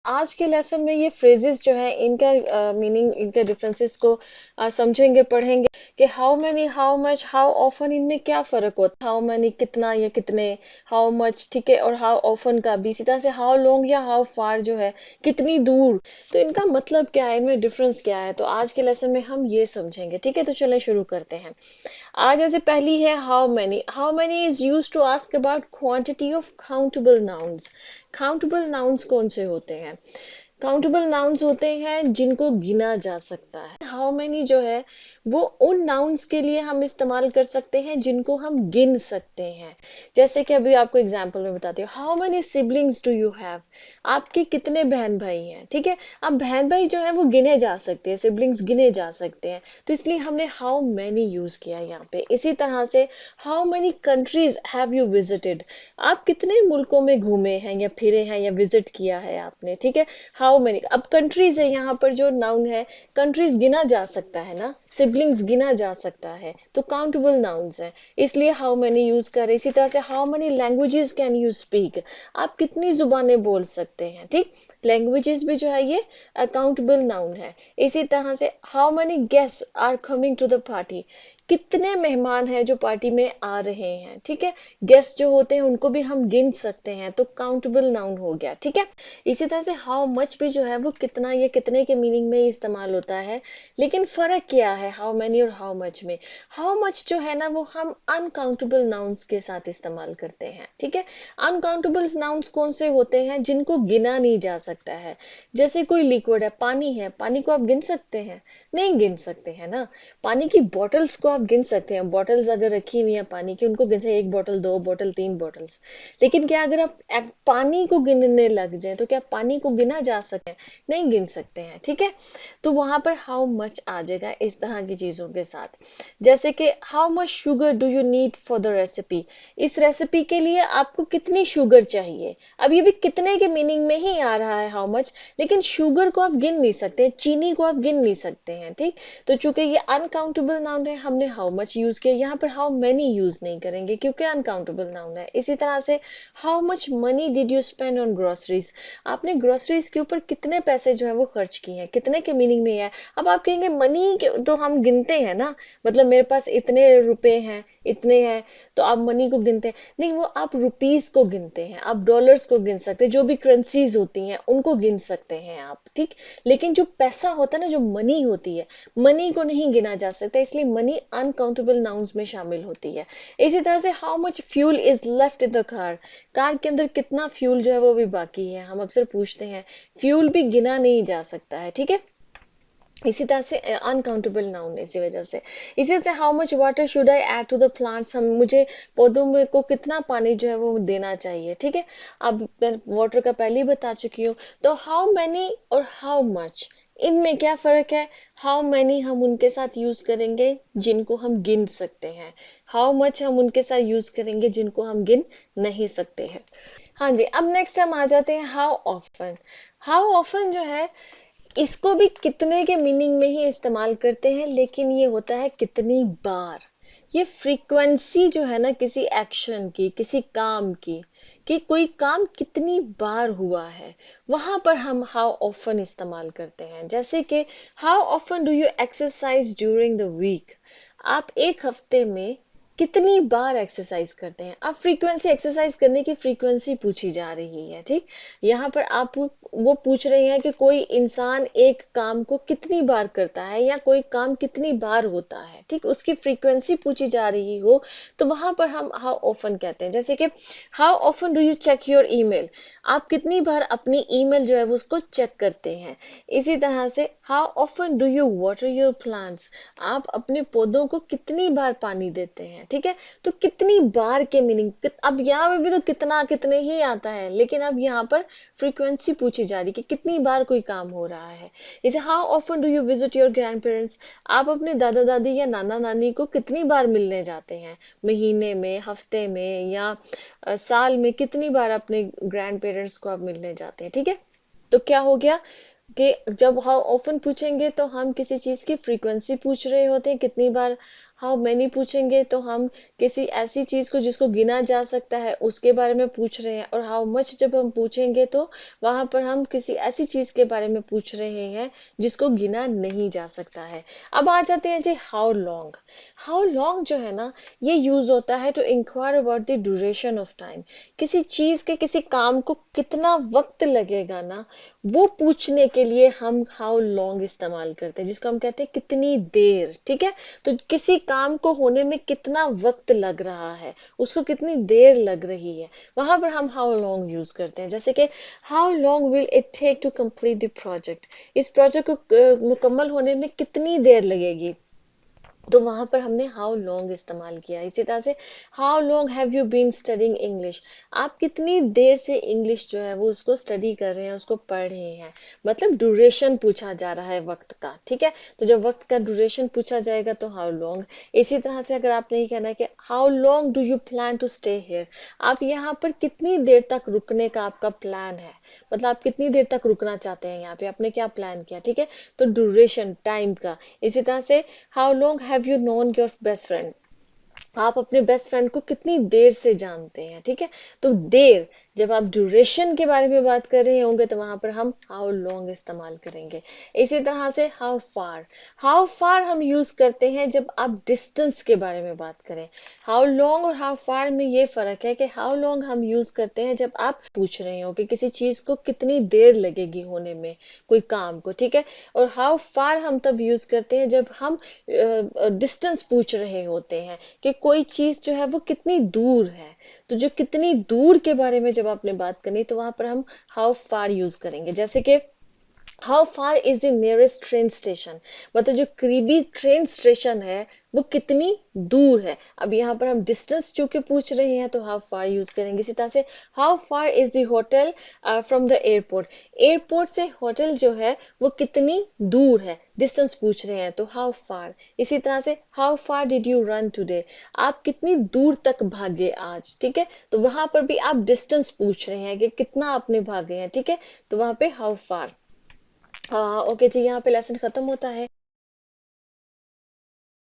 आज के लेसन में ये फ्रेजेस जो है इनका मीनिंग, इनके डिफरेंसेस को समझेंगे, पढ़ेंगे कि how many, how much, how often, इनमें क्या फर्क होता है। हाउ मैनी कितना या कितने, हाउ मच, ठीक है, और हाउ ऑफन का भी इसी तरह से हाउ लॉन्ग या हाउ फार जो है कितनी दूर। तो इनका मतलब क्या है, इनमें डिफरेंस क्या है, तो आज के लेसन में हम ये समझेंगे। ठीक है, तो चले शुरू करते हैं। आज जैसे पहली है how many. How many is use to ask about quantity of countable nouns. Countable nouns कौन से होते हैं? काउंटेबल नाउन्स होते हैं जिनको गिना जा सकता है। हाउ मेनी जो है वो उन नाउन्स के लिए हम इस्तेमाल कर सकते हैं जिनको हम गिन सकते हैं। जैसे कि अभी आपको एग्जांपल में बताती हूँ, how many siblings do you have. आपके कितने बहन भाई हैं? ठीक है, अब बहन भाई जो है वो गिने जा सकते हैं, सिबलिंग्स गिने जा सकते हैं, तो इसलिए हमने हाउ मेनी यूज किया यहाँ पे। इसी तरह से how many countries have you visited. आप कितने मुल्कों में घूमे हैं या फिरे हैं या विजिट किया है आपने। ठीक है, हाउ मेनी, अब कंट्रीज है यहाँ पर जो नाउन है, कंट्रीज गिना जा सकता है ना, सिबलिंग्स गिना जा सकता है, तो काउंटेबल नाउन्स है, इसलिए हाउ मेनी यूज करें। इसी तरह से how many languages can you speak. आप कितनी जुबानें बोल सकते हैं। ठीक, लैंग्वेजेस भी जो है ये अकाउंटेबल नाउन है। इसी तरह से how many guests are coming to the party. कितने मेहमान हैं जो पार्टी में आ रहे हैं। ठीक है, गेस्ट जो होते हैं उनको भी हम गिन सकते हैं, तो काउंटेबल नाउन हो गया। ठीक है, इसी तरह से हाउ मच भी जो है वो कितना या कितने के मीनिंग में इस्तेमाल होता है, लेकिन फर्क क्या है हाउ मैनी और हाउ मच में? हाउ मच जो है ना वो हम अनकाउंटेबल नाउन्स के साथ इस्तेमाल करते हैं। ठीक है, अनकाउंटेबल नाउन्स कौन से होते हैं? जिनको गिना नहीं जा सकता है। जैसे कोई लिक्विड है, पानी है, पानी को आप गिन सकते हैं? नहीं गिन सकते हैं ना। पानी की बॉटल्स को आप गिन सकते हैं, बॉटल्स अगर रखी हुई है पानी की, उनको गिन सकते हैं, एक बॉटल, दो बॉटल, तीन बॉटल्स। लेकिन क्या अगर आप पानी को गिनने लग जाए तो क्या पानी को गिना जा सकते हैं? नहीं गिन सकते हैं। ठीक है, तो वहां पर हाउ मच आ जाएगा इस तरह की चीजों के साथ। जैसे कि how much sugar do you need for the recipe. इस रेसिपी के लिए आपको कितनी शुगर चाहिए। अब ये भी कितने के मीनिंग में ही आ रहा है हाउ मच, लेकिन शुगर को आप गिन नहीं सकते, चीनी को आप गिन नहीं सकते हैं। ठीक, तो चूंकि ये अनकाउंटेबल नाउन है, हमने हाउ मच यूज किया। यहाँ पर हाउ मेनी यूज नहीं करेंगे क्योंकि अनकाउंटेबल नाउन है। इसी तरह से how much money did you spend on groceries. आपने ग्रोसरीज के ऊपर कितने पैसे जो है वो खर्च किए हैं, कितने के मीनिंग में है। अब आप कहेंगे मनी तो हम गिनते हैं ना, मतलब मेरे पास इतने रुपए हैं, इतने हैं, तो आप मनी को गिनते हैं। नहीं, वो आप रुपीस को गिनते हैं, आप डॉलर्स को गिन सकते हैं, जो भी करेंसीज होती हैं उनको गिन सकते हैं आप। ठीक, लेकिन जो पैसा होता है ना, जो मनी होती है, मनी को नहीं गिना जा सकता, इसलिए मनी अनकाउंटेबल नाउन्स में शामिल होती है। इसी तरह से how much fuel is left in the car. Car के अंदर कितना फ्यूल जो है वो भी बाकी है, हम अक्सर पूछते हैं। फ्यूल भी गिना नहीं जा सकता है। ठीक है, इसी तरह से अनकाउंटेबल नाउन इसी वजह से। इसी तरह से how much water should I add to the plants. हम, मुझे पौधों में को कितना पानी जो है वो देना चाहिए। ठीक है, अब मैं वाटर का पहले ही बता चुकी हूँ। तो हाउ मैनी और हाउ मच, इनमें क्या फर्क है? हाउ मैनी हम उनके साथ यूज करेंगे जिनको हम गिन सकते हैं, हाउ मच हम उनके साथ यूज करेंगे जिनको हम गिन नहीं सकते हैं। हाँ जी, अब नेक्स्ट हम आ जाते हैं हाउ ऑफन। हाउ ऑफन जो है इसको भी कितने के मीनिंग में ही इस्तेमाल करते हैं, लेकिन ये होता है कितनी बार। ये फ्रीक्वेंसी जो है ना किसी एक्शन की, किसी काम की, कि कोई काम कितनी बार हुआ है, वहां पर हम हाउ ऑफन इस्तेमाल करते हैं। जैसे कि how often do you exercise during the week. आप एक हफ्ते में कितनी बार एक्सरसाइज करते हैं। अब फ्रीक्वेंसी, एक्सरसाइज करने की फ्रीक्वेंसी पूछी जा रही है। ठीक, यहाँ पर आप वो पूछ रहे हैं कि कोई इंसान एक काम को कितनी बार करता है या कोई काम कितनी बार होता है। ठीक, उसकी फ्रीक्वेंसी पूछी जा रही हो तो वहां पर हम हाउ ऑफन कहते हैं। जैसे कि how often do you check your email. आप कितनी बार अपनी ईमेल जो है वो उसको चेक करते हैं। इसी तरह से how often do you water your plants. आप अपने पौधों को कितनी बार पानी देते हैं। ठीक है, तो कितनी बार के मीनिंग, अब यहाँ पे भी तो कितना कितने ही आता है, लेकिन अब यहाँ पर फ्रीक्वेंसी पूछी जा रही कि कितनी बार कोई काम हो रहा है। जैसे how often do you visit your grand parents. आप अपने दादा दादी या नाना नानी को कितनी बार मिलने जाते हैं, महीने में, हफ्ते में या साल में, कितनी बार अपने ग्रैंड पेरेंट्स को आप मिलने जाते हैं। ठीक है, तो क्या हो गया कि जब हाउ ऑफन पूछेंगे तो हम किसी चीज की फ्रीक्वेंसी पूछ रहे होते हैं, कितनी बार हाउ मैनी पूछेंगे तो हम किसी ऐसी चीज को जिसको गिना जा सकता है उसके बारे में पूछ रहे हैं, और हाउ मच जब हम पूछेंगे तो वहां पर हम किसी ऐसी चीज के बारे में पूछ रहे हैं जिसको गिना नहीं जा सकता है। अब आ जाते हैं जी हाउ लॉन्ग। हाउ लॉन्ग जो है ना, ये यूज होता है to inquire about the duration of time. किसी चीज के, किसी काम को कितना वक्त लगेगा ना, वो पूछने के लिए हम हाउ लॉन्ग इस्तेमाल करते हैं, जिसको हम कहते हैं कितनी देर। ठीक है, तो किसी काम को होने में कितना वक्त लग रहा है, उसको कितनी देर लग रही है, वहां पर हम हाउ लॉन्ग यूज करते हैं। जैसे कि how long will it take to complete the project, इस प्रोजेक्ट को मुकम्मल होने में कितनी देर लगेगी, तो वहां पर हमने हाउ लॉन्ग इस्तेमाल किया। इसी तरह से how long have you been studying English, आप कितनी देर से इंग्लिश जो है वो उसको स्टडी कर रहे हैं, उसको पढ़ रहे हैं, मतलब ड्यूरेशन पूछा जा रहा है वक्त का। ठीक है, तो जब वक्त का ड्यूरेशन पूछा जाएगा तो हाउ लॉन्ग। इसी तरह से अगर आपने ये कहना है कि how long do you plan to stay here, आप यहाँ पर कितनी देर तक रुकने का आपका प्लान है, मतलब आप कितनी देर तक रुकना चाहते हैं यहाँ पे, आपने क्या प्लान किया। ठीक है, तो ड्यूरेशन टाइम का। इसी तरह से how long have you known your best friend, आप अपने बेस्ट फ्रेंड को कितनी देर से जानते हैं। ठीक है, तो देर, जब आप ड्यूरेशन के बारे में बात कर रहे होंगे तो वहां पर हम हाउ लॉन्ग इस्तेमाल करेंगे। इसी तरह से हाउ फार, हाउ फार हम यूज करते हैं जब आप डिस्टेंस के बारे में बात करें। हाउ लॉन्ग और हाउ फार में ये फर्क है कि हाउ लॉन्ग हम यूज करते हैं जब आप पूछ रहे हो कि किसी चीज को कितनी देर लगेगी होने में, कोई काम को। ठीक है, और हाउ फार हम तब यूज करते हैं जब हम डिस्टेंस पूछ रहे होते हैं कि कोई चीज जो है वो कितनी दूर है। तो जो कितनी दूर के बारे में जब आपने बात करनी तो वहां पर हम हाउ फार यूज करेंगे। जैसे कि how far is the nearest train station, मतलब जो करीबी ट्रेन स्टेशन है वो कितनी दूर है। अब यहाँ पर हम डिस्टेंस चूंकि पूछ रहे हैं तो हाउ फार यूज करेंगे। इसी तरह से how far is the hotel from the airport, airport से होटल जो है वो कितनी दूर है, डिस्टेंस पूछ रहे हैं तो हाउ फार। इसी तरह से how far did you run today, आप कितनी दूर तक भागे आज। ठीक है, तो वहां पर भी आप डिस्टेंस पूछ रहे हैं कि कितना आपने भागे हैं। ठीक है, तो वहां पे हाउ फार। ओके जी, यहाँ पे लेसन खत्म होता है।